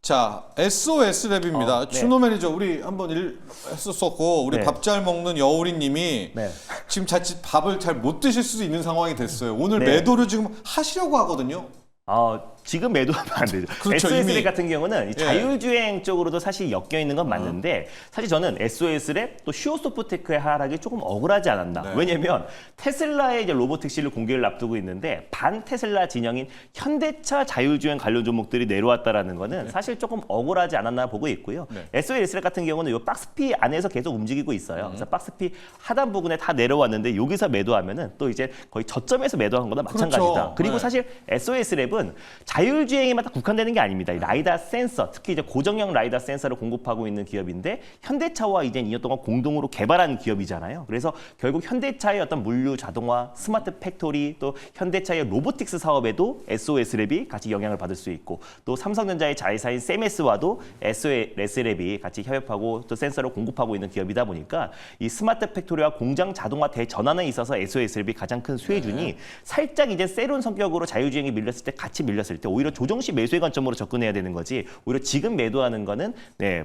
자, SOS랩입니다. 준호 매니저 우리 한번 했었었고 우리 밥 잘 먹는 여우리 님이 지금 자칫 밥을 잘 못 드실 수도 있는 상황이 됐어요. 오늘 매도를 지금 하시려고 하거든요. 지금 매도하면 안 되죠. 그렇죠, SOS랩 이미. 같은 경우는 이 자율주행 쪽으로도 사실 엮여 있는 건 맞는데 사실 저는 SOS랩 또 슈어소프테크의 하락이 조금 억울하지 않았나. 왜냐면 테슬라의 이제 로보택시를 공개를 앞두고 있는데 반 테슬라 진영인 현대차 자율주행 관련 종목들이 내려왔다라는 거는 사실 조금 억울하지 않았나 보고 있고요. SOS랩 같은 경우는 이 박스피 안에서 계속 움직이고 있어요. 그래서 박스피 하단 부분에 다 내려왔는데 여기서 매도하면은 또 이제 거의 저점에서 매도한 거나 마찬가지다. 그렇죠. 그리고 사실 SOS랩은 자율주행에만 딱 국한되는 게 아닙니다. 이 라이다 센서, 특히 이제 고정형 라이다 센서를 공급하고 있는 기업인데 현대차와 이제 2년 동안 공동으로 개발한 기업이잖아요. 그래서 결국 현대차의 어떤 물류 자동화, 스마트 팩토리, 또 현대차의 로보틱스 사업에도 SOS랩이 같이 영향을 받을 수 있고 또 삼성전자의 자회사인 세메스와도 SOS랩이 같이 협업하고 또 센서를 공급하고 있는 기업이다 보니까 이 스마트 팩토리와 공장 자동화 대전환에 있어서 SOS랩이 가장 큰 수혜주니 살짝 이제 세론 성격으로 자율주행이 밀렸을 때 같이 밀렸을 때 오히려 조정시 매수의 관점으로 접근해야 되는 거지 오히려 지금 매도하는 거는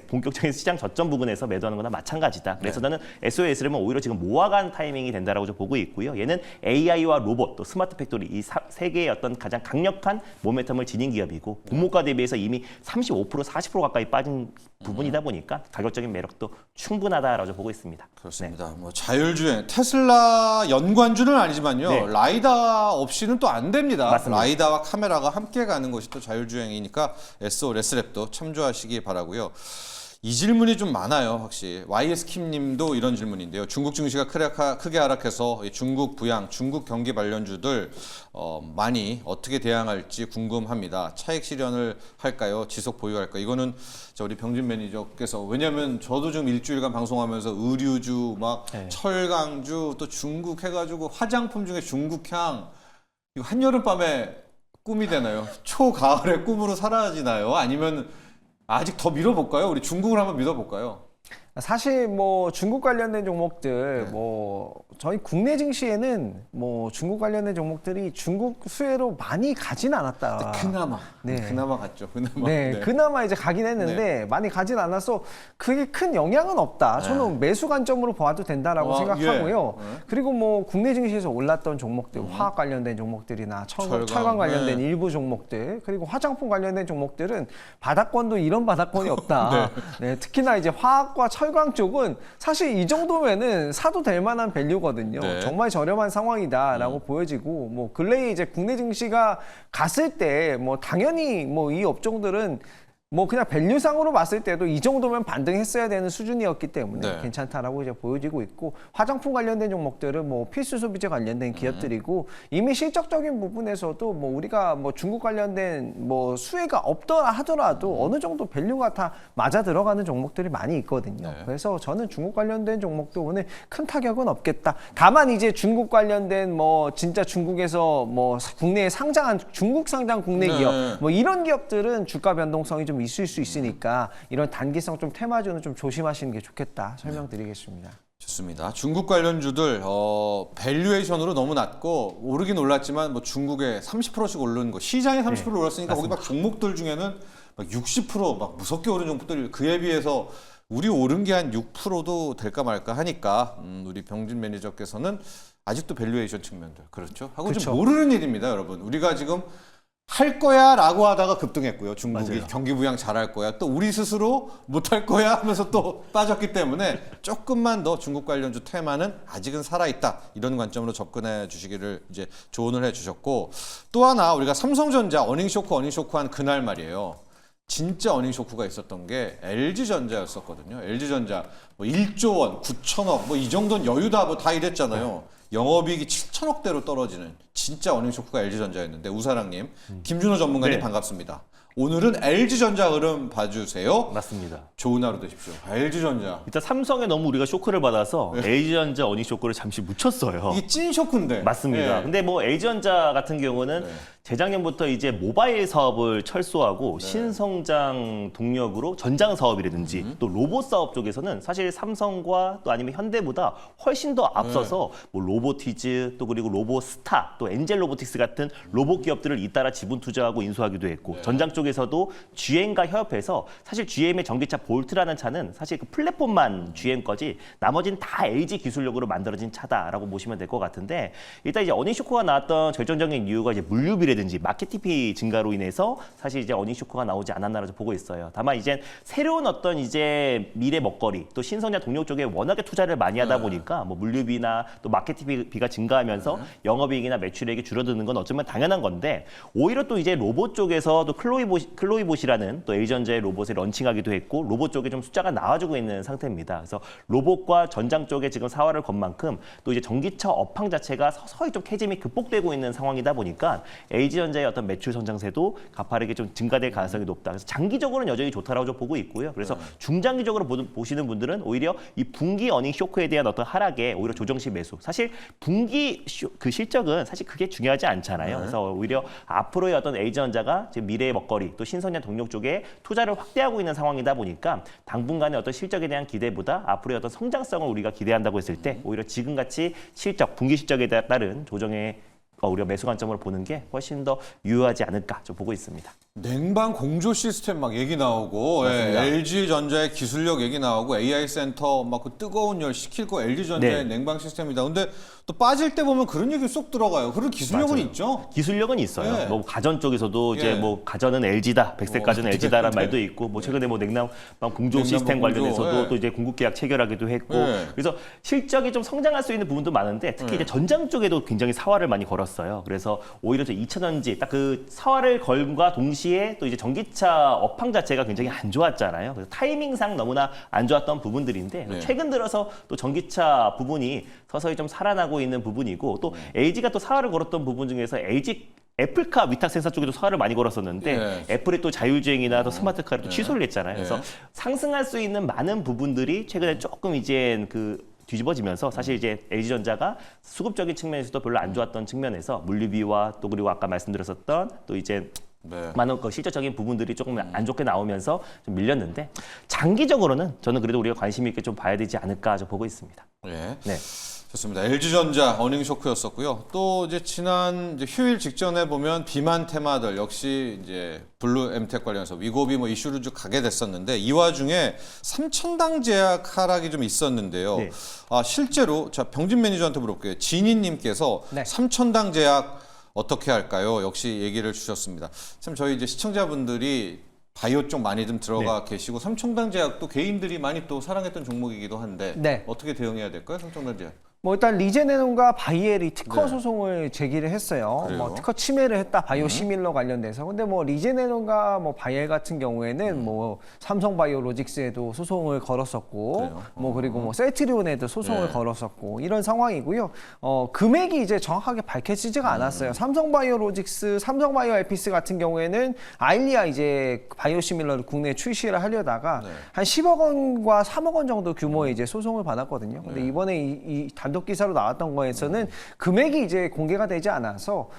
본격적인 시장 저점 부분에서 매도하는 거나 마찬가지다. 그래서 나는 SOS랩은 오히려 지금 모아간 타이밍이 된다라고 좀 보고 있고요. 얘는 AI와 로봇 또 스마트 팩토리 이 세 개의 어떤 가장 강력한 모멘텀을 지닌 기업이고 분모가 대비해서 이미 35% 40% 가까이 빠진 부분이다 보니까 가격적인 매력도 충분하다라고 보고 있습니다. 그렇습니다. 뭐 자율주행 테슬라 연관주는 아니지만요. 라이다 없이는 또 안 됩니다. 맞습니다. 라이다와 카메라가 함께 가는 것이 또 자율주행이니까 SOS랩도 참조하시기 바라고요. 이 질문이 좀 많아요, 확실히. YS킴님도 이런 질문인데요. 중국 증시가 크게 하락해서 중국 부양, 중국 경기 관련주들 많이 어떻게 대응할지 궁금합니다. 차익 실현을 할까요? 지속 보유할까요? 이거는 우리 병진 매니저께서 왜냐하면 저도 지금 일주일간 방송하면서 의류주, 막 철강주, 또 중국 해가지고 화장품 중에 중국향 이거 한여름 밤에 꿈이 되나요? 초가을에 꿈으로 사라지나요? 아니면 아직 더 밀어볼까요? 우리 중국을 한번 믿어볼까요? 사실 뭐 중국 관련된 종목들 뭐 저희 국내 증시에는 뭐 중국 관련된 종목들이 중국 수혜로 많이 가진 않았다. 그나마 갔죠. 그나마 이제 가긴 했는데 많이 가진 않아서 그게 큰 영향은 없다. 저는 매수 관점으로 봐도 된다라고 생각하고요. 그리고 뭐 국내 증시에서 올랐던 종목들, 화학 관련된 종목들이나 철강 관련된 일부 종목들, 그리고 화장품 관련된 종목들은 바닥권도 이런 바닥권이 없다. 특히나 이제 화학과 철강 쪽은 사실 이 정도면은 사도 될 만한 밸류거든요. 정말 저렴한 상황이다라고 보여지고 뭐 근래에 이제 국내 증시가 갔을 때 뭐 당연히 뭐 이 업종들은 뭐 그냥 밸류상으로 봤을 때도 이 정도면 반등했어야 되는 수준이었기 때문에 괜찮다라고 이제 보여지고 있고 화장품 관련된 종목들은 뭐 필수 소비재 관련된 기업들이고 이미 실적적인 부분에서도 뭐 우리가 뭐 중국 관련된 뭐 수혜가 없더라 하더라도 어느 정도 밸류가 다 맞아 들어가는 종목들이 많이 있거든요. 그래서 저는 중국 관련된 종목도 오늘 큰 타격은 없겠다. 다만 이제 중국 관련된 뭐 진짜 중국에서 뭐 국내에 상장한 중국 상장 국내 기업 뭐 이런 기업들은 주가 변동성이 좀 있을 수 있으니까 이런 단기성 좀 테마주는 좀 조심하시는 게 좋겠다 설명드리겠습니다. 좋습니다. 중국 관련주들 밸류에이션으로 너무 낮고 오르긴 올랐지만 뭐 중국에 30%씩 오른 거 시장에 30% 올랐으니까 거기 막 종목들 중에는 막 60% 막 무섭게 오른 종목들 그에 비해서 우리 오른 게 한 6%도 될까 말까 하니까 우리 병진 매니저께서는 아직도 밸류에이션 측면들 그렇죠? 하고 그쵸. 좀 모르는 일입니다, 여러분. 우리가 지금 할 거야라고 하다가 급등했고요. 중국이 맞아요. 경기 부양 잘할 거야. 또 우리 스스로 못할 거야 하면서 또 빠졌기 때문에 조금만 더 중국 관련주 테마는 아직은 살아있다. 이런 관점으로 접근해 주시기를 이제 조언을 해 주셨고 또 하나 우리가 삼성전자 어닝 쇼크 한 그날 말이에요. 진짜 어닝 쇼크가 있었던 게 LG전자였었거든요. LG전자 뭐 1조 원, 9천억 뭐 이 정도는 여유다 뭐 다 이랬잖아요. 영업이익이 7천억대로 떨어지는 진짜 어닝 쇼크가 LG전자였는데 우사랑님, 김준호 전문가님 네. 반갑습니다. 오늘은 LG전자 흐름 봐주세요. 맞습니다. 좋은 하루 되십시오. LG전자. 일단 삼성에 너무 우리가 쇼크를 받아서 LG전자 어닝 쇼크를 잠시 묻혔어요. 이게 찐 쇼크인데. 맞습니다. 예. 근데 뭐 LG전자 같은 경우는 네. 재작년부터 이제 모바일 사업을 철수하고 신성장 동력으로 전장 사업이라든지 또 로봇 사업 쪽에서는 사실 삼성과 또 아니면 현대보다 훨씬 더 앞서서 뭐 로보티즈 또 그리고 로보스타 또 엔젤 로보틱스 같은 로봇 기업들을 잇따라 지분 투자하고 인수하기도 했고 전장 쪽에서도 GM과 협업해서 사실 GM의 전기차 볼트라는 차는 사실 그 플랫폼만 GM 거지 나머지는 다 LG 기술력으로 만들어진 차다라고 보시면 될 것 같은데 일단 이제 어닝 쇼크가 나왔던 결정적인 이유가 이제 물류비라든지 마켓 TP 증가로 인해서 사실 이제 어닝 쇼크가 나오지 않았나라고 보고 있어요. 다만 이제 새로운 어떤 이제 미래 먹거리 또 신성장 동력 쪽에 워낙에 투자를 많이 하다 보니까 뭐 물류비나 또 마켓 TP가 증가하면서 영업이익이나 매출액이 줄어드는 건 어쩌면 당연한 건데 오히려 또 이제 로봇 쪽에서 또 클로이봇이라는 또 LG전자의 로봇을 런칭하기도 했고 로봇 쪽에 좀 숫자가 나와주고 있는 상태입니다. 그래서 로봇과 전장 쪽에 지금 사활을 건 만큼 또 이제 전기차 업황 자체가 서서히 좀 캐즘이 극복되고 있는 상황이다 보니까 LG전자의 어떤 매출 성장세도 가파르게 좀 증가될 가능성이 높다. 그래서 장기적으로는 여전히 좋다라고 좀 보고 있고요. 그래서 중장기적으로 보시는 분들은 오히려 이 분기 어닝 쇼크에 대한 어떤 하락에 오히려 조정식 매수. 사실 분기 그 실적은 사실 그게 중요하지 않잖아요. 그래서 오히려 앞으로의 어떤 LG전자가 지금 미래의 먹거리 또 신성장 동력 쪽에 투자를 확대하고 있는 상황이다 보니까 당분간의 어떤 실적에 대한 기대보다 앞으로의 어떤 성장성을 우리가 기대한다고 했을 때 오히려 지금같이 실적, 분기 실적에 따른 조정의 우리가 매수 관점으로 보는 게 훨씬 더 유효하지 않을까 좀 보고 있습니다. 냉방 공조 시스템 막 얘기 나오고 LG전자의 기술력 얘기 나오고 AI 센터 막 그 뜨거운 열 식힐 거 LG전자의 냉방 시스템이다. 근데 또 빠질 때 보면 그런 얘기 쏙 들어가요. 그런 기술력은 맞아요. 있죠. 기술력은 있어요. 네. 뭐 가전 쪽에서도 이제 예. 뭐 가전은 LG다, 백색가전은 LG다라는 말도 있고 뭐 최근에 뭐 냉난방 공조 냉난방 시스템 공조, 관련해서도 예. 또 이제 공급 계약 체결하기도 했고 예. 그래서 실적이 좀 성장할 수 있는 부분도 많은데 특히 이제 전장 쪽에도 굉장히 사활을 많이 걸었어요. 그래서 오히려 저 2차전지 딱 그 사활을 걸과 동시에 또 이제 전기차 업황 자체가 굉장히 안 좋았잖아요. 그래서 타이밍상 너무나 안 좋았던 부분들인데 네. 최근 들어서 또 전기차 부분이 서서히 좀 살아나고 있는 부분이고 또 LG가 또 사활을 걸었던 부분 중에서 LG 애플카 위탁 센서 쪽에도 사활을 많이 걸었었는데 애플이 또 자율주행이나 또 스마트카를 또 취소를 했잖아요. 그래서 상승할 수 있는 많은 부분들이 최근에 조금 이제 그 뒤집어지면서 사실 이제 LG전자가 수급적인 측면에서도 별로 안 좋았던 측면에서 물류비와 또 그리고 아까 말씀드렸었던 또 이제 많은 그 실질적인 부분들이 조금 안 좋게 나오면서 좀 밀렸는데 장기적으로는 저는 그래도 우리가 관심 있게 좀 봐야 되지 않을까 좀 보고 있습니다. 예. 네. 좋습니다. LG전자 어닝 쇼크였었고요. 또 이제 지난 이제 휴일 직전에 보면 비만 테마들 역시 이제 블루 엠텍 관련해서 위고비 뭐 이슈를 쭉 가게 됐었는데 이 와중에 삼천당 제약 하락이 좀 있었는데요. 네. 실제로 자 병진 매니저한테 물어볼게요. 진희님께서 네. 삼천당 제약 어떻게 할까요? 역시 얘기를 주셨습니다. 참 저희 이제 시청자분들이 바이오 쪽 많이 좀 들어가 계시고 삼천당 제약도 개인들이 많이 또 사랑했던 종목이기도 한데 어떻게 대응해야 될까요? 삼천당 제약. 뭐 일단 리제네론과 바이엘이 특허 소송을 제기를 했어요. 뭐 특허 침해를 했다 바이오 시밀러 관련돼서. 근데 뭐 리제네론과 뭐 바이엘 같은 경우에는 뭐 삼성 바이오로직스에도 소송을 걸었었고, 뭐 그리고 뭐 셀트리온에도 소송을 걸었었고 이런 상황이고요. 금액이 이제 정확하게 밝혀지지가 않았어요. 삼성 바이오로직스, 삼성 바이오 에피스 같은 경우에는 아일리아 이제 바이오 시밀러를 국내에 출시를 하려다가 한 10억 원과 3억 원 정도 규모의 이제 소송을 받았거든요. 근데 이번에 이 단독 기사로 나왔던 거에서는 금액이 이제 공개가 되지 않아서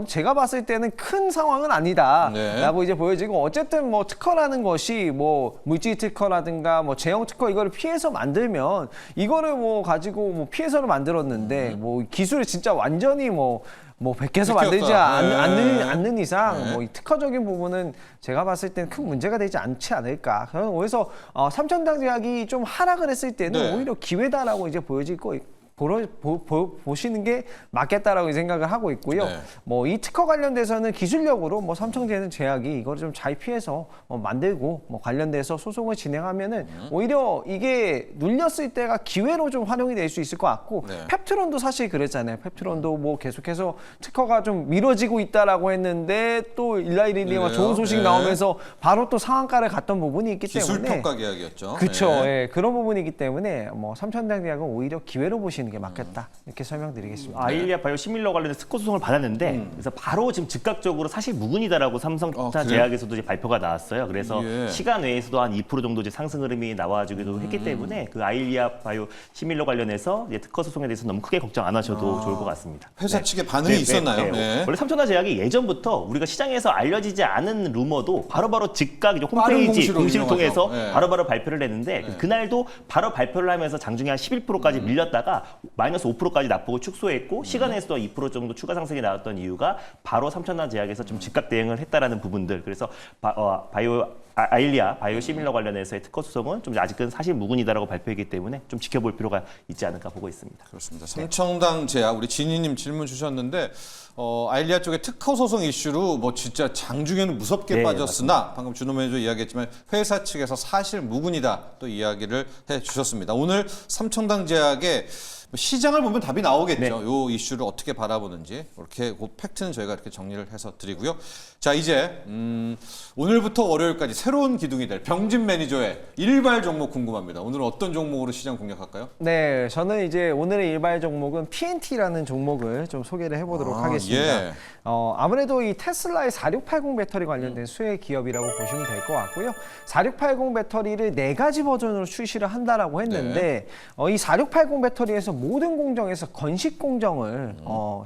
제가 봤을 때는 큰 상황은 아니다라고 이제 보여지고 어쨌든 뭐 특허라는 것이 뭐 물질 특허라든가 뭐 제형 특허 이거를 피해서 만들면 이거를 뭐 가지고 뭐 피해서를 만들었는데 뭐 기술을 진짜 완전히 뭐 뭐 100개서 100개 만들지 없다. 않는 이상 네. 뭐 이 특허적인 부분은 제가 봤을 때는 큰 문제가 되지 않지 않을까. 그래서 삼천당 제약이 좀 하락을 했을 때는 네. 오히려 기회다라고 이제 보여질 거 보시는 게 맞겠다라고 생각을 하고 있고요. 네. 뭐 이 특허 관련돼서는 기술력으로 뭐 삼성제는 제약이 이걸 좀 잘 피해서 만들고 뭐 관련돼서 소송을 진행하면은 오히려 이게 눌렸을 때가 기회로 좀 활용이 될 수 있을 것 같고 네. 펩트론도 사실 그랬잖아요. 펩트론도 뭐 계속해서 특허가 좀 미뤄지고 있다라고 했는데 또 일라이리니와 네. 좋은 소식 네. 나오면서 바로 또 상한가를 갔던 부분이 있기 기술 때문에 평가 계약이었죠. 그렇죠. 네. 예, 그런 부분이기 때문에 뭐 삼천당 제약은 오히려 기회로 보시는 게 맞겠다 이렇게 설명드리겠습니다. 아일리아 바이오 시밀러 관련해서 특허 소송을 받았는데 그래서 바로 지금 즉각적으로 사실 무근이다라고 삼성차 그래요? 제약에서도 이제 발표가 나왔어요. 그래서 예. 시간 외에서도 한 2% 정도 이제 상승 흐름이 나와주기도 했기 때문에 그 아일리아 바이오 시밀러 관련해서 이제 특허 소송에 대해서 너무 크게 걱정 안 하셔도 좋을 것 같습니다. 회사 네. 측의 반응이 있었나요? 네. 원래 삼천하 제약이 예전부터 우리가 시장에서 알려지지 않은 루머도 바로바로 즉각 이제 빠른 홈페이지 공시로 공시를 유명하죠. 통해서 네. 바로바로 발표를 했는데 그날도 바로 발표를 하면서 장중에 한 11%까지 밀렸다가 마이너스 5%까지 낙폭을 축소했고 시간에서도 2% 정도 추가 상승이 나왔던 이유가 바로 삼천하 제약에서 좀 즉각 대응을 했다라는 부분들. 그래서 아일리아 바이오 시밀러 관련해서의 특허 소송은 좀 아직은 사실 무근이다라고 발표했기 때문에 좀 지켜볼 필요가 있지 않을까 보고 있습니다. 그렇습니다. 삼청당 제약 우리 진희님 질문 주셨는데 아일리아 쪽의 특허 소송 이슈로 뭐 진짜 장중에는 무섭게 네, 빠졌으나 방금 준호 매니저 이야기했지만 회사 측에서 사실 무근이다 또 이야기를 해주셨습니다. 오늘 삼청당 제약의 시장을 보면 답이 나오겠죠. 네. 요 이슈를 어떻게 바라보는지 이렇게 그 팩트는 저희가 이렇게 정리를 해서 드리고요. 자 이제 오늘부터 월요일까지 새로운 기둥이 될 병진 매니저의 일발 종목 궁금합니다. 오늘은 어떤 종목으로 시장 공략할까요? 네, 저는 이제 오늘의 일발 종목은 PNT라는 종목을 좀 소개를 해보도록 하겠습니다. 예. 아무래도 이 테슬라의 4680 배터리 관련된 수혜 기업이라고 보시면 될 것 같고요. 4680 배터리를 4가지 버전으로 출시를 한다라고 했는데 이 4680 배터리에서 모든 공정에서 건식 공정을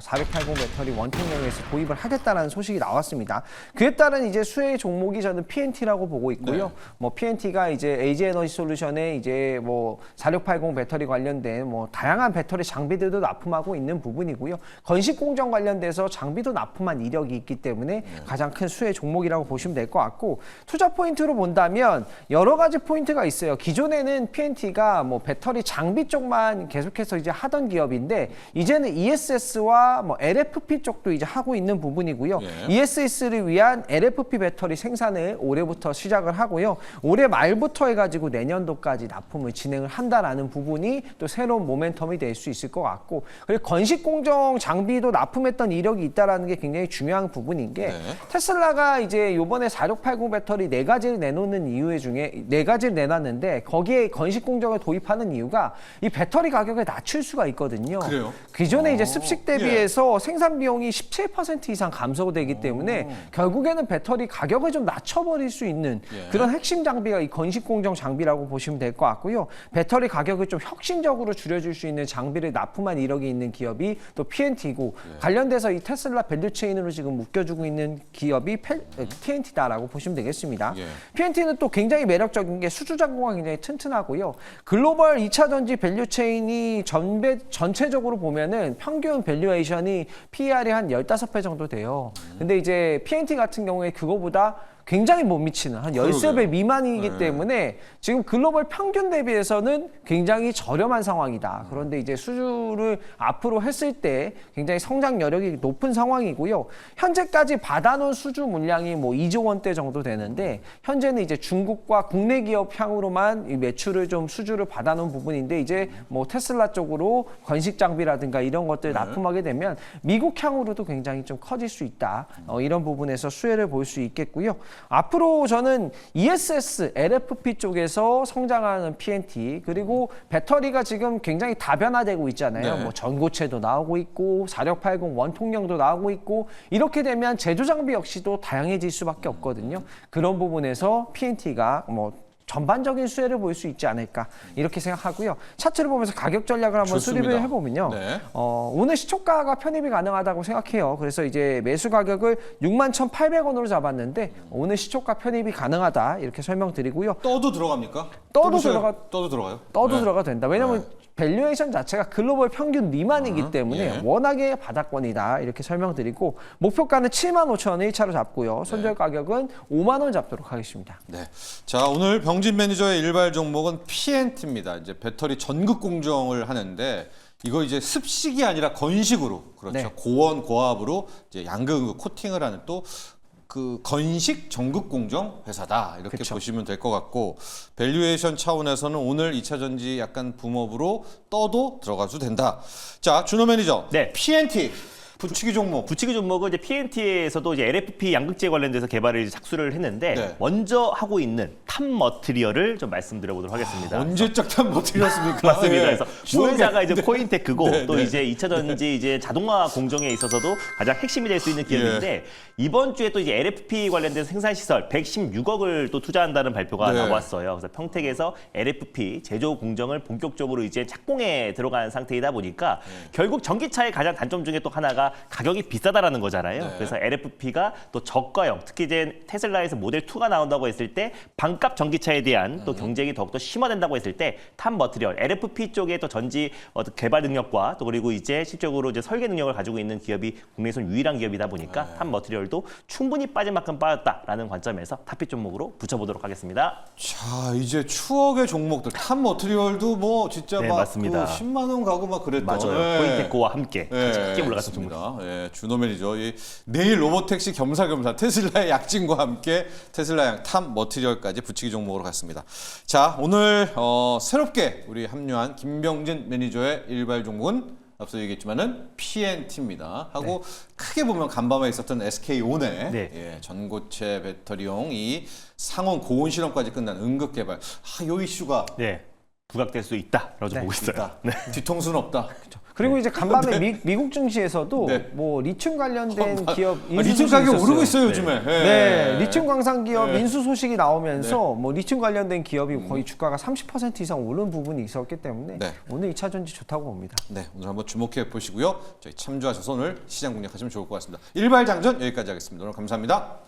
4680 배터리 원통형에서 도입을 하겠다라는 소식이 나왔습니다. 그에 따른 이제 수혜 종목이 저는 PNT라고 보고 있고요. 네. 뭐 PNT가 이제 AG 에너지 솔루션에 이제 뭐 4680 배터리 관련된 뭐 다양한 배터리 장비들도 납품하고 있는 부분이고요. 건식 공정 관련돼서 장비도 납품한 이력이 있기 때문에 가장 큰 수혜 종목이라고 보시면 될 것 같고 투자 포인트로 본다면 여러 가지 포인트가 있어요. 기존에는 PNT가 뭐 배터리 장비 쪽만 계속해서 이제 하던 기업인데 이제는 ESS와 뭐 LFP 쪽도 이제 하고 있는 부분이고요. 예. ESS를 위한 LFP 배터리 생산을 올해부터 시작을 하고요. 올해 말부터 해가지고 내년도까지 납품을 진행을 한다라는 부분이 또 새로운 모멘텀이 될 수 있을 것 같고 그리고 건식 공정 장비도 납품했던 이력이 있다라는 게 굉장히 중요한 부분인 게 테슬라가 이제 요번에 4680 배터리 4가지를 내놓는 이유 중에 4가지를 내놨는데 거기에 건식 공정을 도입하는 이유가 이 배터리 가격을 낮출 수가 있거든요. 그래요? 기존에 이제 습식 대비해서 생산 비용이 17% 이상 감소되기 때문에 결국에는 배터리 가격을 좀 낮춰버릴 수 있는 그런 핵심 장비가 이 건식 공정 장비라고 보시면 될 것 같고요. 배터리 가격을 좀 혁신적으로 줄여줄 수 있는 장비를 납품한 이력이 있는 기업이 또 PNT고 관련돼서 이 테슬라 밸류체인으로 지금 묶여주고 있는 기업이 TNT다라고 보시면 되겠습니다. PNT는 또 굉장히 매력적인 게 수주 잔고가 굉장히 튼튼하고요. 글로벌 2차 전지 밸류체인이 전체적으로 보면은 평균 밸류에이션이 PER이 한 15배 정도 돼요. 근데 이제 PNT 같은 경우에 그거보다 굉장히 못 미치는 한 13배 미만이기 때문에 지금 글로벌 평균 대비해서는 굉장히 저렴한 상황이다. 그런데 이제 수주를 앞으로 했을 때 굉장히 성장 여력이 높은 상황이고요. 현재까지 받아놓은 수주 물량이 뭐 2조 원대 정도 되는데 현재는 이제 중국과 국내 기업 향으로만 이 매출을 좀 수주를 받아놓은 부분인데 이제 뭐 테슬라 쪽으로 건식 장비라든가 이런 것들 납품하게 되면 미국 향으로도 굉장히 좀 커질 수 있다. 이런 부분에서 수혜를 볼 수 있겠고요. 앞으로 저는 ESS, LFP 쪽에서 성장하는 PNT 그리고 배터리가 지금 굉장히 다변화되고 있잖아요. 뭐 전고체도 나오고 있고 4680 원통형도 나오고 있고 이렇게 되면 제조 장비 역시도 다양해질 수밖에 없거든요. 그런 부분에서 PNT가 뭐 전반적인 수혜를 볼 수 있지 않을까 이렇게 생각하고요. 차트를 보면서 가격 전략을 한번 수립을 해보면요. 오늘 시초가가 편입이 가능하다고 생각해요. 그래서 이제 매수 가격을 61,800원으로 잡았는데 오늘 시초가 편입이 가능하다 이렇게 설명드리고요. 떠도 들어갑니까? 떠도 들어가요? 떠도 들어가 된다. 왜냐하면 밸류에이션 자체가 글로벌 평균 미만이기 때문에 예. 워낙에 바닥권이다 이렇게 설명드리고 목표가는 75,000원 1차로 잡고요. 손절 가격은 5만 원 잡도록 하겠습니다. 네. 자, 오늘 병진 매니저의 일발 종목은 PNT입니다. 이제 배터리 전극 공정을 하는데 이거 이제 습식이 아니라 건식으로 그렇죠. 네. 고원 고압으로 이제 양극 코팅을 하는 또 그 건식 전극 공정 회사다 이렇게 그쵸. 보시면 될 것 같고 밸류에이션 차원에서는 오늘 2차 전지 약간 붐업으로 떠도 들어가도 된다. 자, 준호 매니저. 네. PNT 붙이기 종목. 붙이기 종목은 이제 PNT에서도 이제 LFP 양극재 관련돼서 개발을 이제 착수를 했는데 네. 먼저 하고 있는 탑 머티리얼을 좀 말씀드려보도록 하겠습니다. 언제적 탑 못드렸습니까? 맞습니다. 그래서 우회사가 이제 네. 코인테크고 네, 또 네. 이제 2차 전지 이제 자동화 공정에 있어서도 가장 핵심이 될 수 있는 기업인데 이번 주에 또 이제 LFP 관련된 생산 시설 116억을 또 투자한다는 발표가 네. 나왔어요. 그래서 평택에서 LFP 제조 공정을 본격적으로 이제 착공에 들어간 상태이다 보니까 결국 전기차의 가장 단점 중에 또 하나가 가격이 비싸다라는 거잖아요. 네. 그래서 LFP가 또 저가형, 특히 이제 테슬라에서 모델 2가 나온다고 했을 때 반값 전기차에 대한 또 경쟁이 더욱더 심화된다고 했을 때 탑 머티리얼, LFP 쪽에 또 전지 개발 능력과 또 그리고 이제 실적으로 이제 설계 능력을 가지고 있는 기업이 국내에선 유일한 기업이다 보니까 탑 머티리얼도 충분히 빠질 만큼 빠졌다라는 관점에서 탑픽 종목으로 붙여보도록 하겠습니다. 자, 이제 추억의 종목들 탑 머티리얼도 뭐 진짜 네, 막 맞습니다. 그 10만 원 가고 막 그랬던 맞아요. 코인테크와 함께 같이 크게 올라갔던 종목. 좋습니다. 예, 준호 매니저. 이 내일 로보택시 겸사겸사 테슬라의 약진과 함께 테슬라 탑 머티리얼까지 붙이기 종목으로 갔습니다. 자, 오늘 새롭게 우리 합류한 김병진 매니저의 일발 종목은 앞서 얘기했지만은 PNT입니다. 하고 크게 보면 간밤에 있었던 SK온의 네. 예, 전고체 배터리용 이 상온 고온 실험까지 끝난 응급 개발. 요 이슈가 네, 부각될 수 있다라고 좀 네, 보고 있어요. 있다. 네. 뒤통수는 없다. 그리고 이제 간밤에 미국 증시에서도 네. 뭐 리튬 관련된 기업 리튬 인수 가격 소식이 오르고 있었어요. 있어요 요즘에. 네, 리튬 광산 기업 네. 인수 소식이 나오면서 뭐 리튬 관련된 기업이 거의 주가가 30% 이상 오른 부분이 있었기 때문에 네. 오늘 2차 전지 좋다고 봅니다. 네, 오늘 한번 주목해 보시고요. 저희 참조하셔서 오늘 시장 공략하시면 좋을 것 같습니다. 일발장전 여기까지 하겠습니다. 오늘 감사합니다.